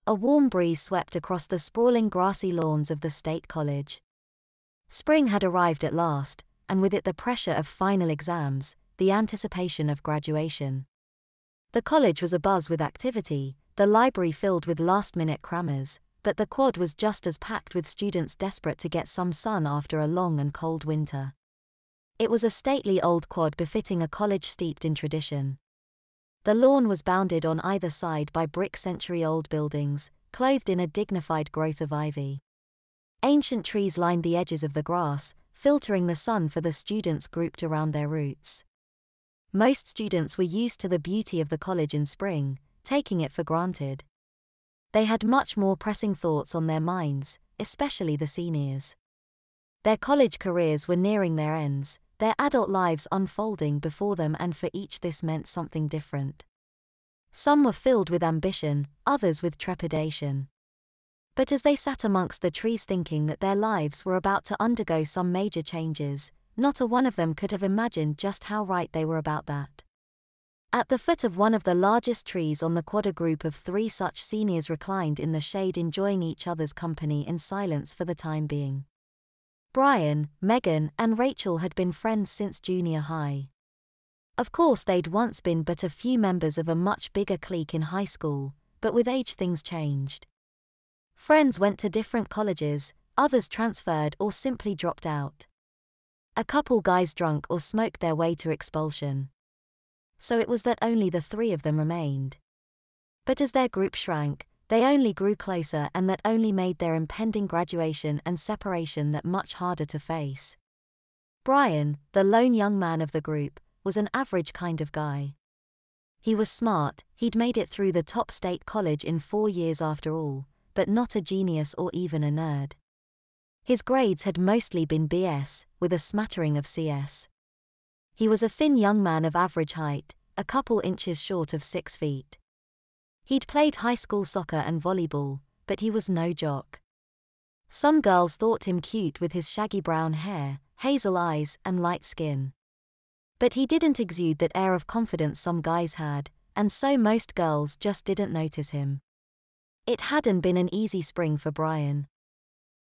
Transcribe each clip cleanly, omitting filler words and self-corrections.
a warm breeze swept across the sprawling grassy lawns of the State College. Spring had arrived at last, and with it the pressure of final exams, the anticipation of graduation. The college was abuzz with activity, the library filled with last-minute crammers, but the quad was just as packed with students desperate to get some sun after a long and cold winter. It was a stately old quad befitting a college steeped in tradition. The lawn was bounded on either side by brick century-old buildings, clothed in a dignified growth of ivy. Ancient trees lined the edges of the grass, filtering the sun for the students grouped around their roots. Most students were used to the beauty of the college in spring, taking it for granted. They had much more pressing thoughts on their minds, especially the seniors. Their college careers were nearing their ends, their adult lives unfolding before them, and for each this meant something different. Some were filled with ambition, others with trepidation. But as they sat amongst the trees thinking that their lives were about to undergo some major changes, not a one of them could have imagined just how right they were about that. At the foot of one of the largest trees on the quad, a group of 3 such seniors reclined in the shade, enjoying each other's company in silence for the time being. Brian, Megan, and Rachel had been friends since junior high. Of course, they'd once been but a few members of a much bigger clique in high school, but with age things changed. Friends went to different colleges, others transferred or simply dropped out. A couple guys drunk or smoked their way to expulsion. So it was that only the 3 of them remained. But as their group shrank, they only grew closer, and that only made their impending graduation and separation that much harder to face. Brian, the lone young man of the group, was an average kind of guy. He was smart, he'd made it through the top state college in 4 years after all, but not a genius or even a nerd. His grades had mostly been BS, with a smattering of CS. He was a thin young man of average height, a couple inches short of 6 feet. He'd played high school soccer and volleyball, but he was no jock. Some girls thought him cute with his shaggy brown hair, hazel eyes, and light skin. But he didn't exude that air of confidence some guys had, and so most girls just didn't notice him. It hadn't been an easy spring for Brian.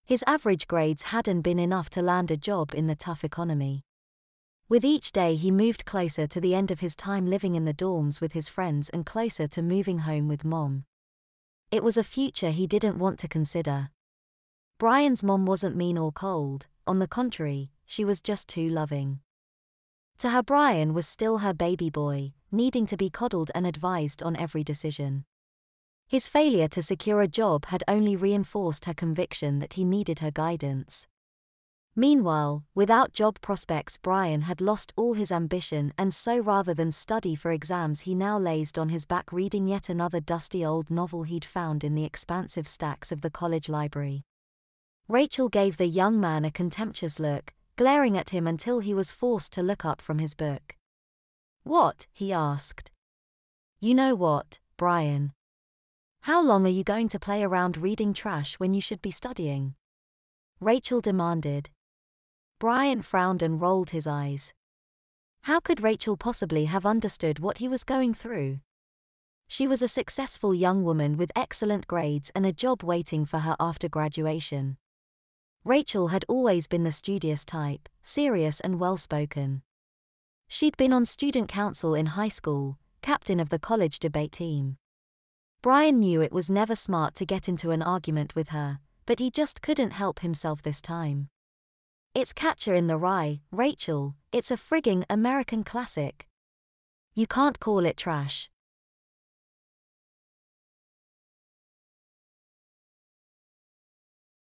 His average grades hadn't been enough to land a job in the tough economy. With each day he moved closer to the end of his time living in the dorms with his friends and closer to moving home with Mom. It was a future he didn't want to consider. Brian's mom wasn't mean or cold, on the contrary, she was just too loving. To her, Brian was still her baby boy, needing to be coddled and advised on every decision. His failure to secure a job had only reinforced her conviction that he needed her guidance. Meanwhile, without job prospects, Brian had lost all his ambition, and so rather than study for exams he now lazed on his back reading yet another dusty old novel he'd found in the expansive stacks of the college library. Rachel gave the young man a contemptuous look, glaring at him until he was forced to look up from his book. "What?" he asked. "You know what, Brian? How long are you going to play around reading trash when you should be studying?" Rachel demanded. Brian frowned and rolled his eyes. How could Rachel possibly have understood what he was going through? She was a successful young woman with excellent grades and a job waiting for her after graduation. Rachel had always been the studious type, serious and well-spoken. She'd been on student council in high school, captain of the college debate team. Brian knew it was never smart to get into an argument with her, but he just couldn't help himself this time. "It's Catcher in the Rye, Rachel, it's a frigging American classic. You can't call it trash."